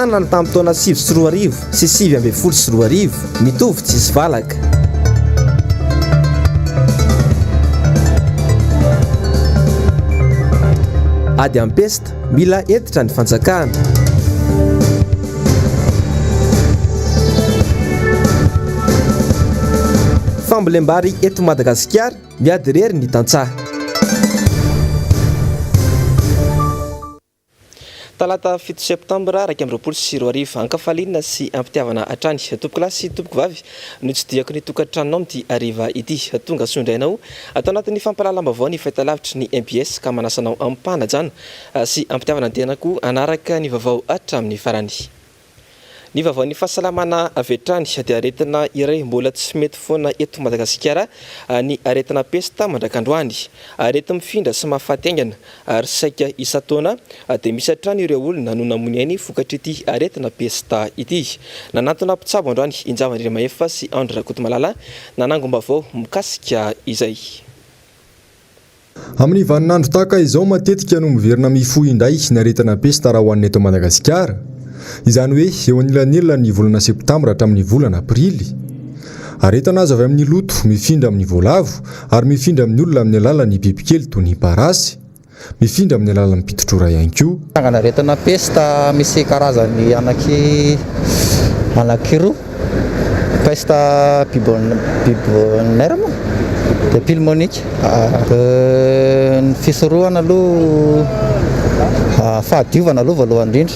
tanana tamin'ny taona 2004 sy 2014 mitovy tsisy valaka. Ady Ampesta mila entitra ny fanjakana. Fambolem-bary eto Madagasikara miady rery ny tantsaha. Talata 7 Septambra 2024 ankafalinina sy ampitiavana hatrany tompoko lahy sy tompoko vavy no tsy diako ny tokantranonao amin'ity hariva ity tonga sondrainao atao anatin'ny fampalalam-baovao ny fahitalavitry ny MBS ka manasanao ampanajana sy ampitiavana tenako anaraka ny vaovao hatramin'ny farany. Ny vaovao ny fahasalamana avetrany dia aretina iray mbola tsy mety foana eto Madagasikara ny aretina pesta mandrakandroany. Arety mifindra sy mahafaty aingana ary saika isa-taona dia misy hatrany ireo olona no namonoany vokatry ity aretina pesta ity. Nanantona mpitsabo androany Injavandrira Mahefa sy Andra Kotomalala nanangom-baovao mikasika izay. Amin'ny vaninandro tahaka izao matetika no miverina mifohy indray ny aretina pesta raha ho an'ny eto Madagasikara. Izany hoe eo anilanila ny volana Septambra hatramin'ny volana Aprily. Aretina azo avy amin'ny loto mifindra amin'ny voalavo ary mifindra amin'ny olona amin'ny alalan'ny bibikely toy ny parasy, mifindra amin'ny alalan'ny pitotrora ihany koa. Tangana aretina pesta misy karazany anankiroa. Pesta pulmonaire dia pulmonique. Ny fisorohana aloha fahadiovana aloha voalohany indrindra.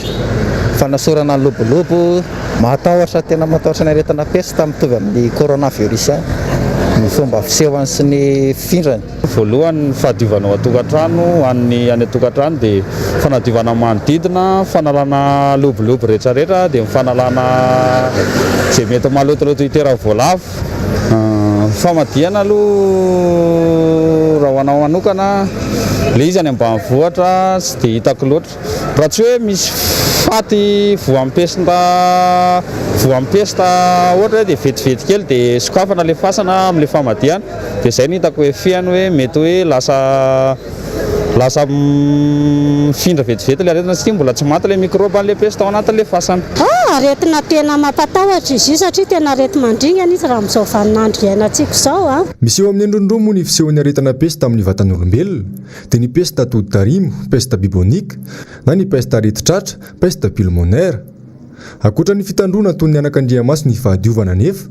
Fanasorana ny lobolobo matahotra tena matahotra ny aretina pesta mitovy amin'ny coronavirus ny fomba fisehony sy ny findrany. Voalohany fahadiovana ao atokantrano any atokantrano dia fanadiovana manodidina, fanalana lobolobo rehetrarehetra dia fanalana izay mety malotoloto itera voalavo. Famadihana aloha raha ho anao manokana le izy any ambanivohitra tsy dia hitako loatra raha tsy hoe misy faty voampesta ohatra dia vetivety kely dia sokafana le fasana amin'le famadihana dia izay ny hitako hoe fihany hoe mety hoe lasa mifindra vetivety le aretina satria mbola tsy maty le microbe an'le pesta ao anatin'le fasana. Aretina tena mampatahotra izy io satria tena arety mandringana izy raha amin'izao vaninandro iainantsika izao. Misy eo amin'ny endrondro moa ny fisehon'ny aretina pesta amin'ny vatan'olombelona dia ny pesta tody-tarimo, pesta bubonique na ny pesta areti-tratra, pesta pulmonaire. Akoatra ny fitandrona toy ny anak'Andriamaso ny fahadiovana nefa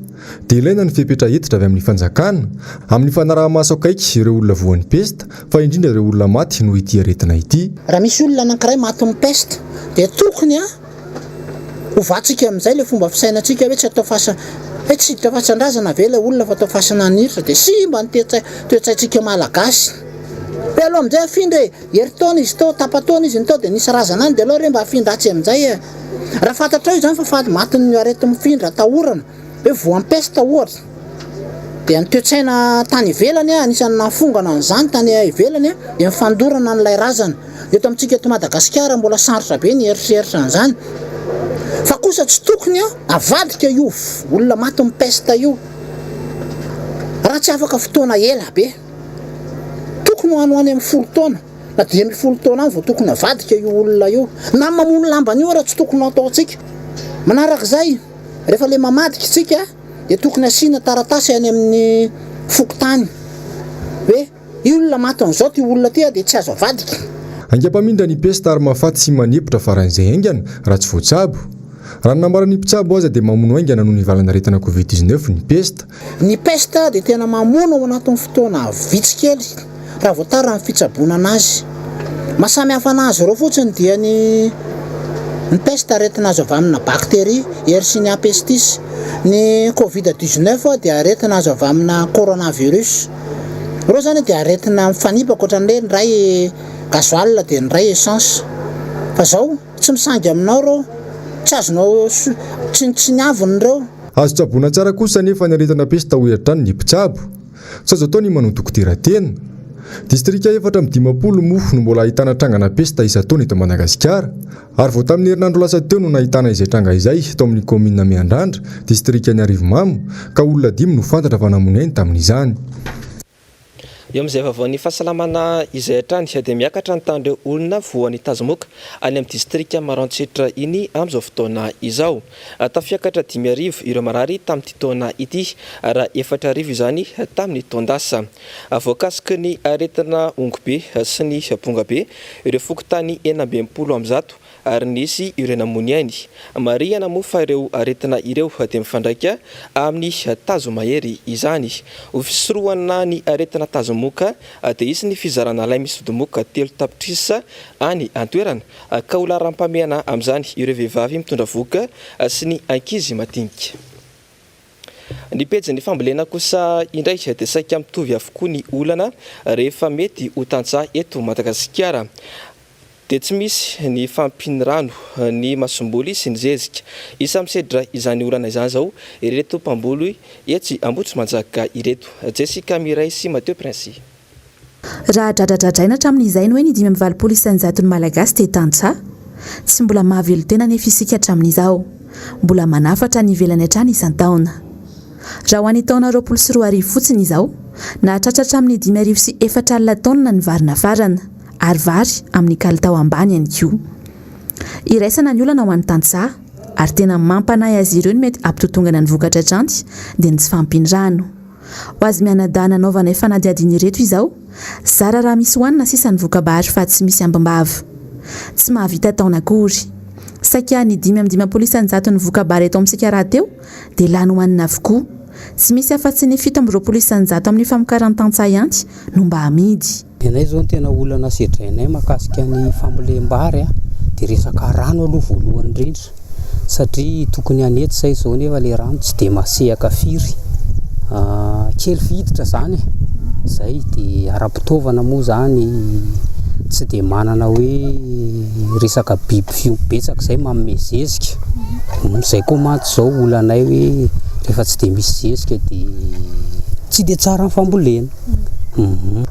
dia ilaina ny fepetra etitra avy amin'ny fanjakana amin'ny fanaraha-maso akaiky ireo olona voan'ny pesta fa indrindra ireo olona maty no ity aretina ity. Raha misy olona anankiray maty amin'ny pesta dia tokony hovatsika amin'izay le fomba fisainantsika hoe tsy atao fasan-drazana ve ilay olona fa atao fasanan'iritra dia simba ny toe-tsaintsika malagasy. Dia aloha amin'izay afindra heritaona izy tao, tapataona izy tao dia nisy razana any dia aloha re mba afindratsy amin'izay. Raha fantatrao izany fa fady matin'ny arety mifindra atahorana hoe voan'ny pesta ohatra dia ny toe-tsaina tany ivelany anisan'ny nafongana an'izany tany ivelany dia mifandorana n'ilay razana. Eto amintsika eto Madagasikara mbola sarotra be ny eritreritra an'izany. Fa kosa tsy tokony avadika io olona maty amin'ny pesta io raha tsy afaka fotoana ela be. Tokony ho any amin'ny 10 taona na 10 taona any vao tokony avadika io olona io. Na mamono lambany io raha tsy tokony ataontsika. Manarak'izay rehefa le mamadika isika dia tokony asiana taratasy any amin'ny fokotany hoe io olona maty an'izao ty olona ty dia tsy azo avadika. Angam-pamindra ny pesta ary mahafaty sy manepotra faran'izay aingana raha tsy voatsabo. Raha ny nambarany mpitsabo aza dia mamono aingana noho ny valana aretina Covid-19 ny pesta. Ny pesta dia tena mamono ao anatin'ny fotoana vitsikely raha voatara amin'ny fitsaboana anazy. Mahasamy hafa anazy ireo fotsiny dia ny pesta aretina azo avy amina bakteria Yersinia pestis. Ny Covid-19 dia aretina azo avy amina coronavirus. Ireo zany dia aretina mifanipaka ohatran'ilay ny ray gasoil dia ny ray essence. Fa izao tsy misangy aminao ireo, tsy azonao tsy niavony ireo. Azo tsaboana tsara kosa nefa ny aretina pesta ho eritrany ny mpitsabo. Tsy azo atao ny manao dokotera-tena. Distrika 420 mofo no mbola ahitana trangana pesta isa-taona eto Madagasikara ary vao tamin'ny herinandro lasa teo no nahitana izay tranga izay tao amin'ny komina Miandrandra, distrika ny Arivomamo ka olona 5 no fantatra fa namono ainy tamin'izany. eo amin'izay vaovaon'ny fahasalamana izay hatrany dia miakatra ny tandreo olona voan'ny tazomoka any amin'ny distrika Maroantsetra iny amin'izao fotoana izao. Tafiakatra 5,000 ireo marary tamin'ity taona ity raha 4,000 izany tamin'ny taondasa. Voakasiky ny aretina ongobe sy ny pongabe ireo fokontany 420 ary nisy ireo namoniainy. Mariana moa fa ireo aretina ireo dia mifandraika amin'ny tazomahery izany. Ofisoroana ny aretina tazomoka dia isy ny fizarana lay misy domoka 3 tapitrisa any antoerana ka ola rampamehana amin'izany ireo vehivavy mitondra voka sy ny ankizy madinika. Ny pejy fambolena kosa indray dia saika mitovy avokoa ny olana rehefa mety ho tantsaha eto Madagasikara. Dia tsy misy ny fampinirano ny masomboly sy ny zezika. Isa misedra izany olana izany zao ireto mpamboly etsy Ambotsi Manjaka ireto. Jessica Miray sy Mateo Prince. Raha dradradradraina hatramin'izay hoe ny 5 isanjaton'ny Malagasy dia tantsaha, tsy mbola mahavelo tena nefa isika hatramin'izao. Mbola manafatra ny ivelany hatrany isan-taona. Raha ho an'ny taona 2024 fotsiny izao, nahatratra hatramin'ny 5,400 taona ny varina farana. Ary vary amin'ny kalitao ambany ihany koa. Iraisana ny olana ho an'ny tantsaha ary tena mampanahy azy ireo ny mety ampitotongana ny vokatra tranty dia ny tsy fampinirano. Ho azy mianadahy nanaovana fanadihadiana ireto izao, zara raha misy hoanina sisa ny vokabary fa tsy misy ambim-bava. Tsy mahavita taona akory. Saika ny 5 isanjaton'ny vokabary eto amintsika raha teo dia lany hoanina avokoa. Tsy misy afa-tsy ny 17 isanjato amin'ny famokarana tantsaha ihany no mba amidy. Anay zao tena olana sedrainay makasika ny fambolem-bary dia resaka rano aloha voalohany indrindra satria tokony hanety say zao nefa le rano tsy dia masehaka firy kely viditra zany zay dia ara-pitaovana moa zany tsy dia manana hoe resaka biby fiobetsaka zay manome zezika zay koa mantsy zao olanay hoe rehefa tsy dia misy zezika dia tsy dia tsara ny fambolena.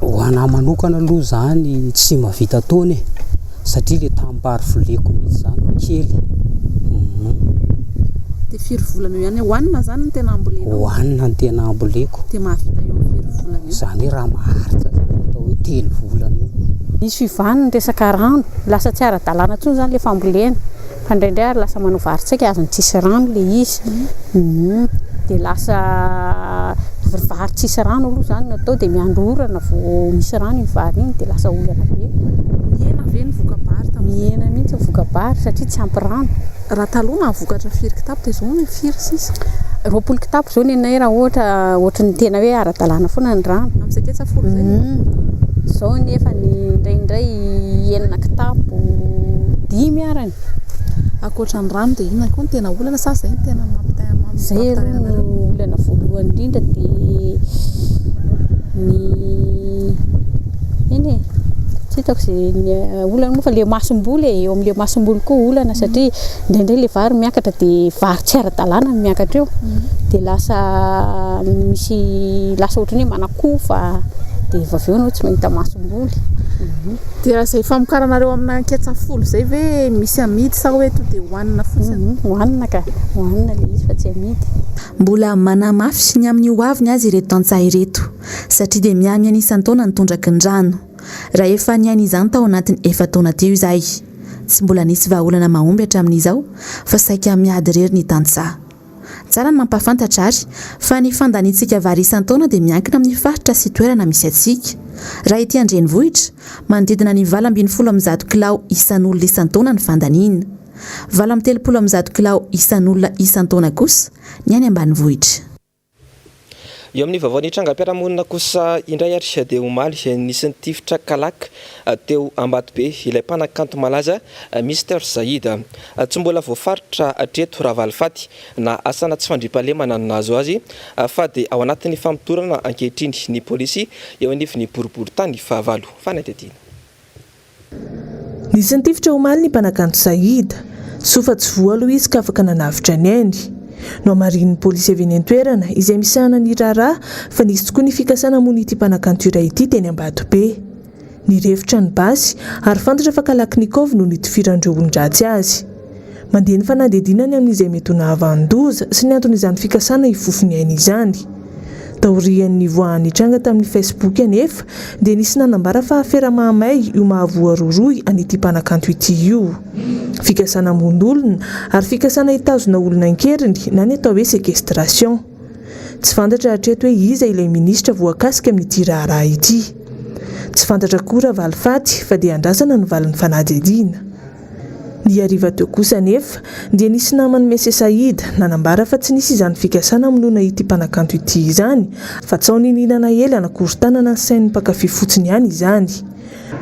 Ho anahy manokana aloha zany tsy mahavita taona satria le tambary voleko mihitsy zany kely. Dia firy volana ihany hoanina zany ny tena ambolena? Hoanina ny tena amboleko. Dia mahavita eo firy volana eo? Zany raha maharitra zany atao hoe 3 volana eo. Misy fivaniny resaka rano, lasa tsy ara-dalàna tsony zany le fambolena. Fa indraindray ary lasa manao varitsaika azony tsisy rano le izy. Dia lasa vary tsisy rano aloha zany natao dia miandro orana vao misy rano iny vary iny dia lasa olana be. Miena ve ny vokabary miena mihitsy ny vokabary satria tsy ampy rano. Raha taloha vokatra firy kitapo dia zao firy sisa? 20 kitapo zao ny anay raha ohatra ny tena hoe ara-dalàna foana ny rano. Amin'izay ketsa folo zay? Zao nefa ny indraindray 9 kitapo 10 arany. Akoatra ny rano dia inona koa ny tena olana sa zay ny tena mampitahy zay olana voalohany indrindra dia ny tsy hitako izay olana moa fa le masomboly eo amin'ile masomboly koa olana satria indraindray le vary miakatra dia vary tsy ara-dalàna miakatra eo dia lasa ohatran'ny hoe manakofa dia avy eo anao tsy mahita masomboly. Dia raha izay famokaranareo amina ketsa folo zay ve misy amidy sa hoe to dia hoanina fotsiny? Hoanina ka, hoanina le izy fa tsy amidy. Mbola manamafy sy ny amin'ny hoaviny azy ireto tantsaha ireto satria dia miamy isan-taona ny tondraky ny rano. Raha efa niany izany tao anatiny 4 taona teo izay. Tsy mbola nisy vahaolana mahomby hatramin'izao fa saika miady irery ny tantsaha. Tsara ny mampafantatra ary fa ny fandanitsika vary isan-taona dia miankina amin'ny faritra sy toerana misy atsika. Raha ety andrenivohitra manodidina ny 20 kilao isan'olona isan-taona ny fandaniana. 30 kilao isan'olona isan-taona kosa ny any ambanivohitra. Eo amin'ny vaovaon'ny trangam-piarahamonina kosa indray ary dia omaly nisy tifitra kalaka teo Ambatobe ilay mpanakanto malaza Mr Zaida. Tsy mbola voafaritra hatreto Ravalifaty na asana tsy fandriam-pahalemana nazo azy fa dia ao anatin'ny famotorana ankehitriny ny polisy eo anivon'ny boriboritany Vaovao. Fanatetiana. Nisy tifitra omaly ny mpanakanto Zaida. Sofa tsy voa aloha izy ka afaka nanavitra ny ainy. No amarin'ny polisy avy eny an-toerana izay misahana ny raharaha fa nisy tokoa ny fikasana moa ity mpanakanto iray ity teny Ambatobe. Ny revitra ny basy ary fantatra fa Kalaknikov no nitifirandreo olon-dratsy azy. Mandeha ny fanadihadianany amin'izay mety ho nahavandoza sy ny anton'izany fikasana ifofony aina izany. taorian'ny voan'ny tranga tamin'ny Facebook anefa dia nisy nanambara fa aferamahamay io mahavoaroroy an'ity mpanakanto ity io. Fikasana mon'olona ary fikasana hitazona olona ankeriny na ny atao hoe séquestration. Tsy fantatra hatreto hoe iza ilay ministra voakasika amin'ity raharaha ity. Tsy fantatra koa raha valifaty fa dia andrasana ny valin'ny fanady adina. Ny hariva teo kosa anefa dia nisy namany Mese Saïd nanambara fa tsy nisy izany fikasana amin'olona ity mpanakanto ity izany fa tsy ao nininana ely anakorontanana ny sain'ny mpakafy fotsiny ihany izany.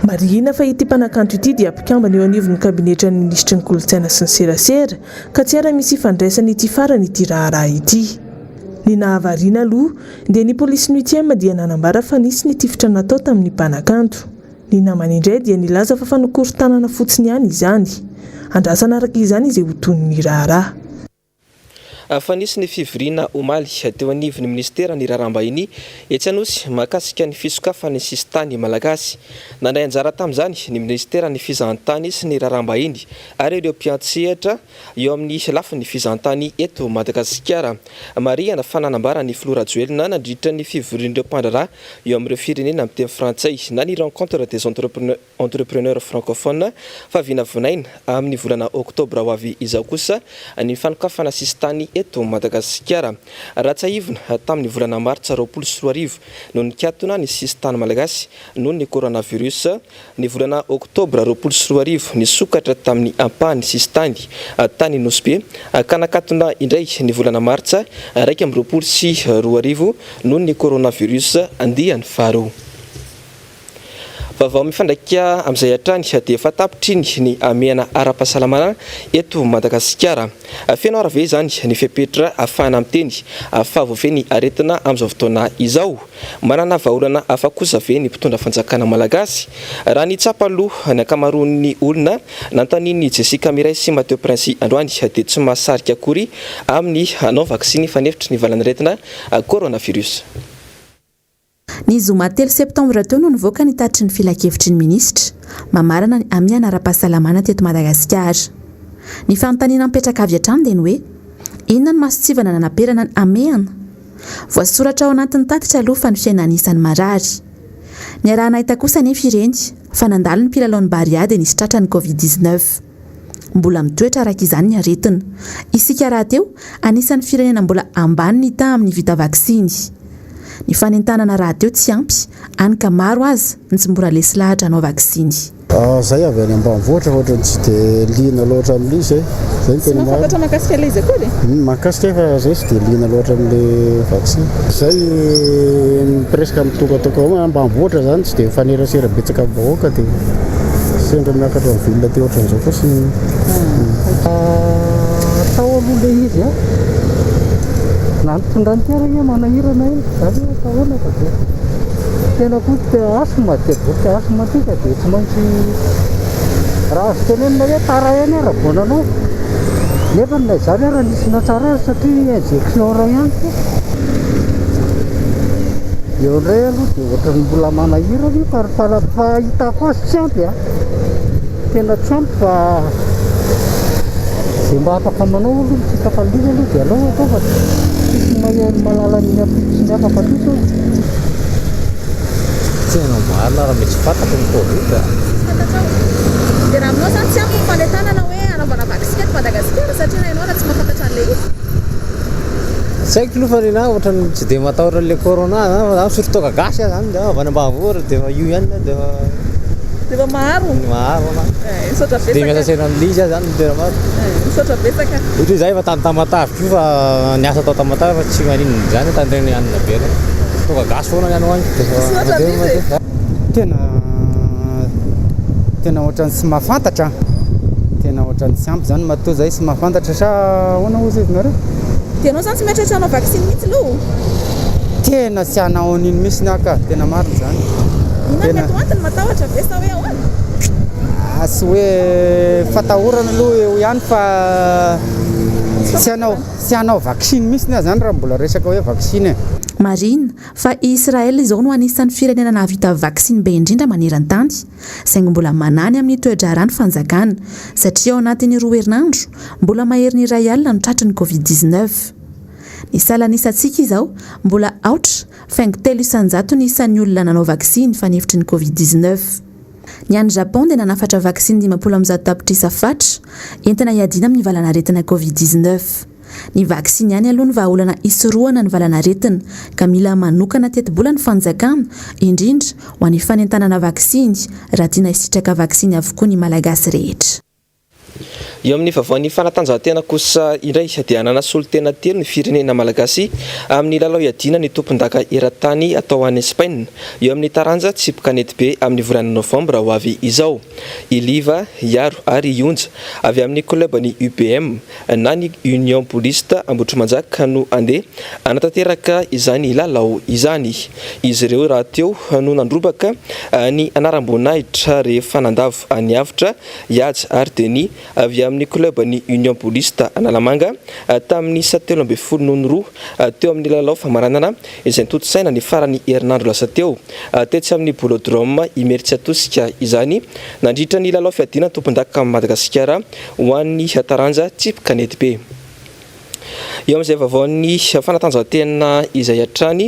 Marihina fa ity mpanakanto ity dia ampikambana eo anivon'ny kabinetra ny ministry ny kolontsaina sy ny serasera ka tsy ara misy ifandraisana ity farany ity raharaha ity. Ny nahavariana aloha dia ny polisy noitiema dia nanambara fa nisy ny tifitra natao tamin'ny mpanakanto. Ny namany indray dia nilaza fa fanokorontanana fotsiny ihany izany. Andrasana araka izany izay ho ton'ny raharaha. Fa nisy ny fivoriana omaly teo anivon'ny ministera ny raharaham-bahiny etsy anosy mahakasika ny fisokafan'ny sisitany malagasy. Nandray anjara tamin'izany ny ministera ny fizahantany sy ny raharaham-bahiny ary ireo mpiantsehatra eo amin'ny lafiny fizahantany eto Madagasikara. Marihana fa nanambara ny Flora Joelina nandritra ny fivorian'ireo mpandraraha eo amin'ireo firenena amin'ny teny frantsay na ny rencontre des entrepreneurs francophones fa vinavinaina amin'ny volana oktobra ho avy izao kosa ny fanokafana sisitany eto Madagasikara. Ratsaivina tamin'ny volana martsa 2024 no nikatona ny sisitany malagasy noho ny coronavirus. Ny volana oktobra 2024 nisokatra tamin'ny ampahany sisitany tany Nosbe ka nakatona indray ny volana martsa 2022 noho ny coronavirus andiany faharoa. Vaovao mifandraika amin'izay hatrany dia efa tapitriny ny amiana ara-pahasalamana eto Madagasikara. Feno arave izany ny fepetra afahana miteny fa voave ny aretina amin'izao fotoana izao. Manana vahaolana hafa kosa ve ny mpitondra fanjakana malagasy. Raha ny tsapa aloha ny ankamaroan'ny olona nanontanian'ny Jessica Miray sy Mateo Prince androany dia tsy mahasarika akory amin'ny hanao vaksiny fanefitry ny valan'aretina coronavirus. Ny zoma 3 septambra teo no nivoaka ny tatitry ny filakevitry ny ministra mamarana ny amiana ara-pahasalamana teto Madagasikara. Ny fanontaniana mipetraka avy hatrany dia ny hoe inona ny masotsivana nanaperana ny ameana. Voasoratra ao anatin'ny tatitra aloha fa ny fiainana isan'ny marary. Ny arahana hita kosa nefa ireny fa nandalo ny mpilalao ny bariady nisy tratra ny Covid-19. Mbola mitoetra araka izany ny aretina. Isika raha teo anisan'ny firenena mbola ambany ny hita amin'ny vita vaksiny. Ny fanentanana raha teo tsy ampy any ka maro azy ny tsy mora lesy lahatra anao vaksiny. Zay avy any ambanivohitra ohatran'ny tsy dia liana loatra amin'ilay zay tsy mahafantatra mahakasika ilay izy koa dia mahakasika fa zay tsy dia liana loatra amin'ilay vaksiny. Zay presque mitokatoko ambanivohitra zany tsy dia mifanerasera betsaka amin'ny vahoaka dia sendra miakatra amin'ny vilona teo ohatran'izao fotsiny. Atao aloha ilay izy a na nitondra ny tiarana manahirana iny zany atahoana fa dia tena koa dia asma dia boka asma tika dia tsy maintsy raha azo tenenina hoe tara ihany ara vonanao nefa na izany ara nisy natsara azy satria injection ra ihany eo indray aloha dia ohatran'ny mbola manahirana io fa hitako azy tsy ampy a tena tsy ampy fa dia mba afaka manao aloha tsika faliana aloha dia alao atao fa malala ny apitsy ny hafa patito tena marina raha mety fantatra ny Covid. Dia raha aminao zany tsy ampy ny fanentanana hoe anaovana vaksiny eto Madagasikara satria na ianao raha tsy mahafantatra an'ilay izy. Tsy haiko aloha fa nena ohatran'ny tsy dia matahotra an'ilay corona zany surtout gasy zany dia avy any ambanivohitra dia io ihany dia efa maharo misaotra betsaka dia miasa sena amin'ilay izy zany tena maro misaotra betsaka ohatra izay fa tamatavitra io fa niasa tao tamatavitra fa tsy maninona zany tandreny anina be tonga gasy foana ny ano any tena ohatran'ny tsy mahafantatra tena ohatran'ny tsy ampy zany matoa zay tsy mahafantatra sa ahoana ozy izy nareo dia anao zany tsy miatratra anao vaksiny mihitsy aloha tena tsy anao an'iny mihitsy ny aka tena marina zany inona mety antony matahotra ve sa hoe ahoana sy hoe fatahorana aloha eo ihany fa tsy hanao vaksiny mihitsy ny zany raha mbola resaka hoe vaksiny Marina fa Israel izao no anisan'ny firenena nahavita vaksiny be indrindra maneran-tany saingy mbola manany amin'ny toe-draharaha ny fanjakana satria ao anatin'ny 2 herinandro mbola mahery ny 2 alina no tratry ny Covid-19. Isalanissantsika izao mbola aotra faingo telo isanjato ny isan'ny olona nanao vaksiny fanefitry ny Covid-19. Ny any Japon dia nanafatra vaksiny 50 tapitrisa fatra entina hiadiana amin'ny valanaretina Covid-19. Ny vaksiny ihany aloha ny vahaolana isorohana ny valanaretina ka mila manokana teti-bola ny fanjakana indrindra ho an'ny fanentanana vaksiny raha tiana hisitraka vaksiny avokoa ny malagasy rehetra. Eo amin'ny vavaon'ny fanatanjahantena kosa indray dia nanasolo tena telo ny firenena malagasy amin'ny lalao iadiana ny tompon-daka eran-tany atao any Espaina. Eo amin'ny taranja tsipi-kanety be amin'ny volana Novambra ho avy izao. Iliva, Iaro ary Ionja avy amin'ny klubany UPM na ny Union Paulista Ambotrimanjaka no andeha anatanteraka izany lalao izany. Izy ireo raha teo no nandrobaka ny anaram-boninahitra rehefa nandavo any avitra Ihaja ary Denis avy amin'ny klubany Union Paulista Analamanga tamin'ny 17 teo amin'ny lalao famaranana izay ntotosaina ny farany herinandro lasa teo tetsy amin'ny bolodrome imeritsy atosika izany nandritra ny lalao fiadiana tompon-daka Madagasikara ho an'ny taranja tsipi-kanety be. Eo amin'izay vavaon'ny fanatanjahantena izay hatrany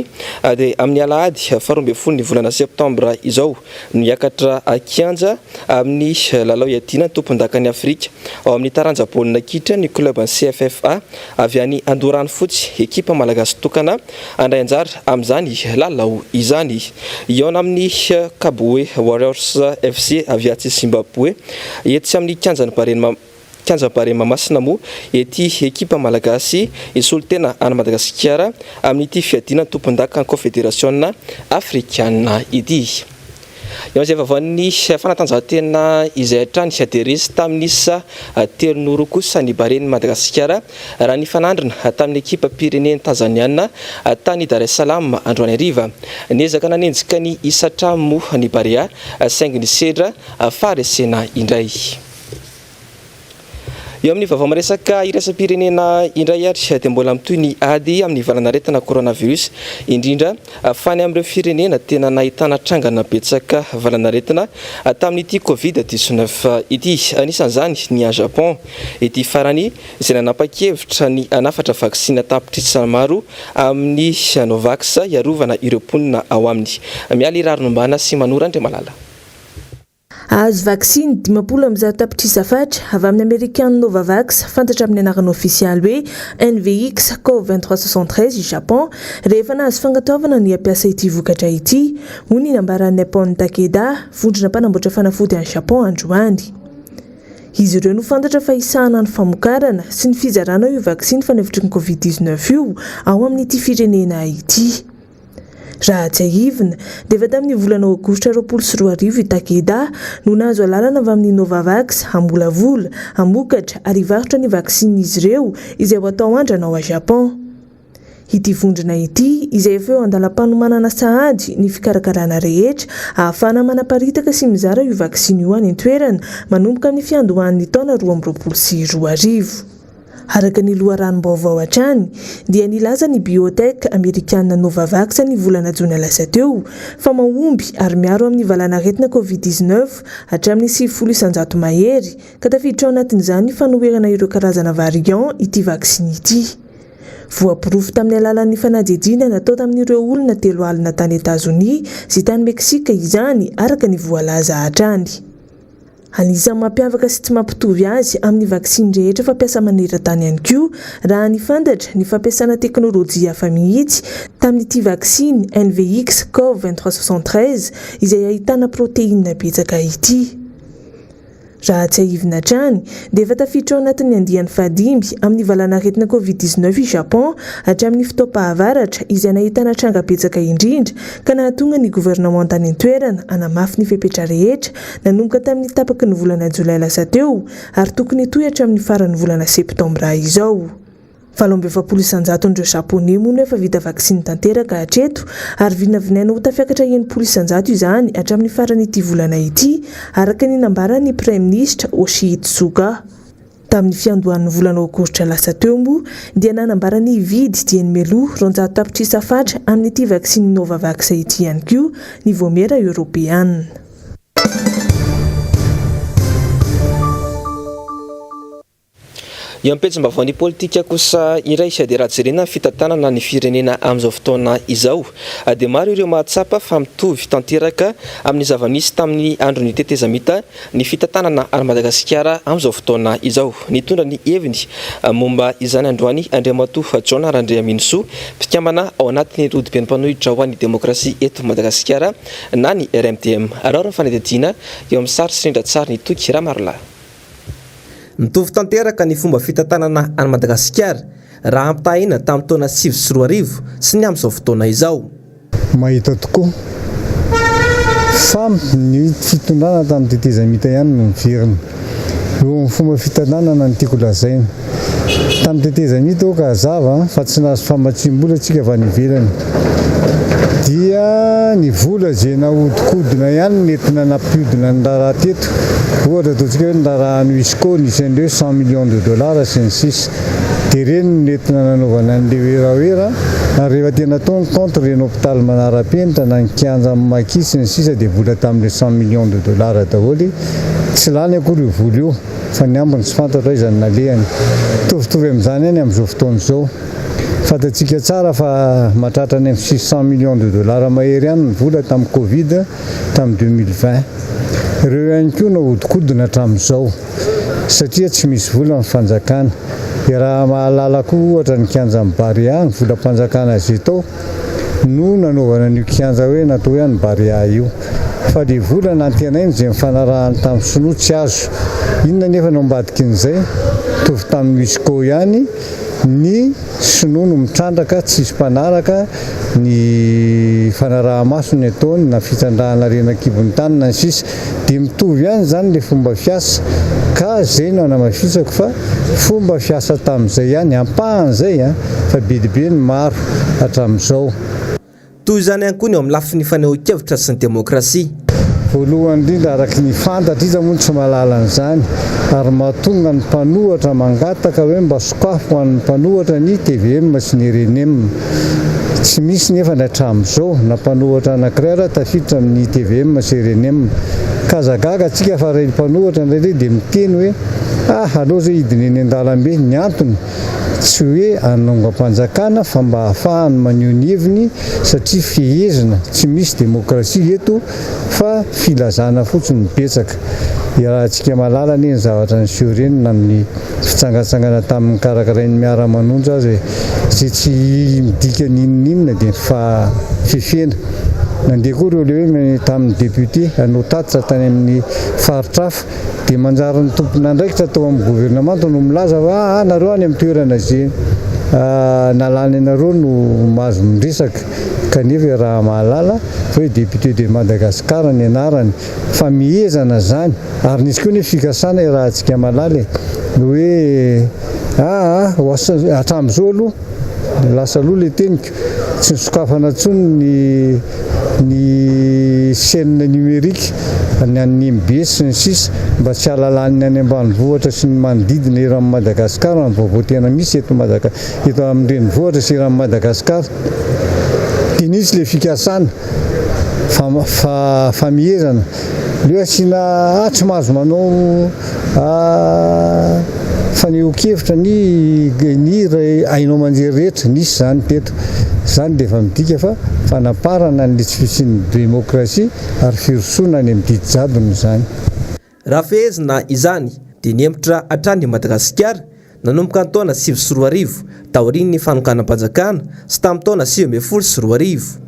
dia amin'ny alahady 12 ny volana Septambra izao no hiakatra kianja amin'ny lalao iadiana tompon-dakan'ny Afrika ao amin'ny taranja baolina kitra ny klub CFFA avy any Andorano fotsy ekipa malagasy tokana andray anjara amin'izany lalao izany. Eo amin'ny Kabwe Warriors FC avy aty Zimbabwe etsy amin'ny kianjany Barema Masina moa ety ekipa malagasy isolo tena any Madagasikara amin'ity fiadiana tompon-daka Confédération Africaine ity. Eo izay vavaon'ny fanatanjahantena izay hatrany aderesy tamin'ny telonoro kosa ny Bareny Madagasikara raha ny fanandrina tamin'ny ekipa pireneny Tanzaniana tany Dar es Salaam androany hariva. Niezaka nanenjika ny isatramo ny Barea saingy ny sedra faresena indray. Eo amin'ny vavao maresaka iraisam-pirenena indray ary dia mbola mitoy ny ady amin'ny valanaretina coronavirus indrindra fany amin'ireo firenena tena nahitana trangana betsaka valanaretina tamin'ity Covid-19 ity. Anisan'izany ny Japon ity farany izay nanapa-kevitra ny anafatra vaksina tapitrisa maro amin'ny Novavax iarovana ireo mponina ao aminy. Mialy rarinombana sy manora Andre Malala. Azo vaksiny 50 tapitrisa fatra avy amin'ny Amerikana Novavax fantatra amin'ny anarana ofisialy hoe NVX CO2373 i Japon rehefa nahazo fangatavana ny ampiasa ity vokatra ity hoy ny nambaran'ny Nippon Takeda vondrona mpanamboatra fanafody any Japon androany. Izy ireo no fantatra fa isahana ny famokarana sy ny fizarana io vaksiny fanefitry ny Covid-19 io ao amin'ity firenena ity. Raha tsy ahivina dia efa tamin'ny volana Aogositra 2024 i Takeda no nahazo alalana avy amin'ny Novavax hambolavola, hamokatra ary hivarotra ny vaksiny izy ireo izay ho atao andrana ao a Japon. Ity vondrona ity izay efa eo andalam-panomanana sahady ny fikarakarana rehetra ahafahana manaparitaka sy mizara io vaksiny io any an-toerana manomboka amin'ny fiandohan'ny taona 2022. Araka ny loharanom-baovao hatrany dia nilaza ny biotech Amerikana Novavax ny volana Jona lasa teo fa mahomby ary miaro amin'ny valanaretina Covid-19 hatramin'ny 700 mahery ka tafiditra ao anatin'izany fanoherana ireo karazana variant ity vaksiny ity. Voapirofo tamin'ny alalan'ny fanadihadiana natao tamin'ireo olona 3 alina tany Etazonia sy tany Meksika izany araka ny voalaza hatrany. Anisan'ny mampiavaka sy tsy mampitovy azy amin'ny vaksiny rehetra fampiasa maneran-tany ihany koa raha ny fantatra ny fampiasana teknôlôjia hafa mihitsy tamin'ity vaksiny NVX CO2373 izay ahitana protéine betsaka ity. Raha tsy ahivina hatrany dia efa tafiditra ao anatin'ny andiany fahadimby amin'ny valanaretina Covid-19 i Japon hatramin'ny fotoam-pahavaratra izay nahitana tranga betsaka indrindra ka nahatonga ny gouvernement tany an-toerana hanamafy ny fepetra rehetra nanomboka tamin'ny tapaky ny volana Jolay lasa teo ary tokony hatoy hatramin'ny faran'ny volana Septambra izao. 720 ireo Japonais moa no efa vita vaksiny tanteraka hatreto ary vinavinaina ho tafiakatra 100 izany hatramin'ny faran'ity volana ity araka ny nambaran'ny Prime Ministre Yoshihide Suga. Tamin'ny fiandohan'ny volana Aogositra lasa teo moa dia nanambarany hividy dia ny meloa 200 tapitrisa fatra amin'ity vaksiny Novavax ity ihany koa ny voamera Europeana. eo am-pejim-baovao ny politika kosa iray sady raha jerena fitantanana ny firenena amin'izao fotoana izao dia maro ireo mahatsapa fa mitovy tanteraka amin'ny zava-misy tamin'ny andro ny tetezamita ny fitantanana ary Madagasikara amin'izao fotoana izao. Nitondra ny heviny momba izany androany Andriamatoa John Randriaminisoa mpikambana ao anatin'ny rodiben'ny mpanohitra ho an'ny demokrasia eto Madagasikara na ny RMTM. Araora ny fanadihadiana eo amin'ny sary sy rindra-tsary ny Toky Ramarolahy. Mitovy tanteraka ny fomba fitantanana any Madagasikara raha ampitahina tamin'ny taona 2024 sy ny amin'izao fotoana izao. Mahita tokoa fa ny fitondrana tamin'ny tetezamita ihany no miverina. Eo ny fomba fitantanana ny tiako lazaina. Tamin'ny tetezamita ao ka hazava fa tsy nahazo famatsim-bola antsika avy any ivelany. Dia ny vola izay nahodinkodina ihany nentina nampihodina ny raha teto. Ohatra ataontsika hoe ny raha ny Wisco nisy 100 millions de dollars sy ny sisa. Dia ireny nentina nanaovana an'ilay oeraoera ary rehefa tena tao ny compte reny hôpitaly manara-penitra na ny kianja amin'ny Maki sy ny sisa dia vola tamin'ilay 100 millions de dollars daholo. Tsy lany akory io vola io fa ny ambiny tsy fantatra izany nalehany. Mitovitovy amin'izany ihany amin'izao fotoana izao. Fantatsika tsara fa mahatratra ny 600 millions de dollars mahery ihany ny vola tamin'ny Covid tamin'ny 2020. Ireo ihany koa nahodinkodina hatramin'izao satria tsy misy vola amin'ny fanjakana. Dia raha mahalala koa ohatra ny kianja amin'ny Barea ny volam-panjakana azy tao no nanaovana ny kianja hoe natao hoe ny Barea io. Fa dia vola nantenainy izay mifanarahany tamin'ny Sinoa tsy azo. Inona nefa no ambadiky an'izay tovy tamin'ny Wisco ihany ny Sinoa no mitrandraka tsisy mpanaraka ny fanaraha-maso ny ataony na fitandrahana rena kibony tany na ny sisa. Dia mitovy ihany izany ilay fomba fiasa ka izay no anamafisako fa fomba fiasa tamin'izay ihany ampahan'izay fa bedibe ny maro hatramin'izao. Toy izany ihany koa ny eo amin'ny lafin'ny fanehoan-kevitra sy ny demokrasia. Voalohany indrindra araky ny fantatra izy moa tsy mahalala an'izany ary mahatonga ny mpanohatra mangataka hoe mba sokafo ho an'ny mpanohatra ny TVM sy ny RNM. Tsy misy nefa ny hatramin'izao na mpanohatra anankiray raha tafiditra amin'ny TVM sy RNM. Kazagaga atsika fa ray mpanohatra indraindray dia miteny hoe aleo zay hidiny eny an-dalambe. Ny antony tsy hoe hanonga-panjakana fa mba ahafahany maneho ny heviny satria fehezina tsy misy demokrasia eto fa filazana fotsiny betsaka. Raha antsika mahalala ny zavatra niseho ireny na amin'ny fitsangatsangana tamin'ny karakarain'ny miara-manonja azy izay tsy midika n'inon'inona dia fa fefena. Nandeha koa ireo lehoe tamin'ny député hanao tatitra tany amin'ny faritra hafa dia manjary ny tompon'andraikitra tao amin'ny gouvernement no milaza fa nareo any amin'ny toerana izay nalany anareo no mahazo miresaka. Kanefa raha mahalala fa hoe député de Madagascar ny anarany fa mihezana zany ary nisy koa ny fikasana raha antsika mahalala hoe hatramin'izao aloha lasa aloha ilay teniko tsy nisokafana intsony ny chaîne numérique ny an'ny MBS sy ny sisa mba tsy halalan'ny any ambanivohitra sy ny manodidina eran'ny Madagasikara amin'ny vaovao tena misy eto amin'ny renivohitra sy eran'ny Madagasikara. Dia nisy ilay fikasana fa mihezana leo asiana tsy mahazo manao fanehoan-kevitra ny ainao manjery rehetra nisy izany teto. Izany dia efa midika fa fanaparana ny tsy fisian'ny demokrasia ary firosoana ny amin'ny didy jadony izany. Raha fehezina izany dia niembotra hatrany Madagasikara nanomboka ny taona 2024 taorian'ny fanokanam-panjakana sy tamin'ny taona 2012.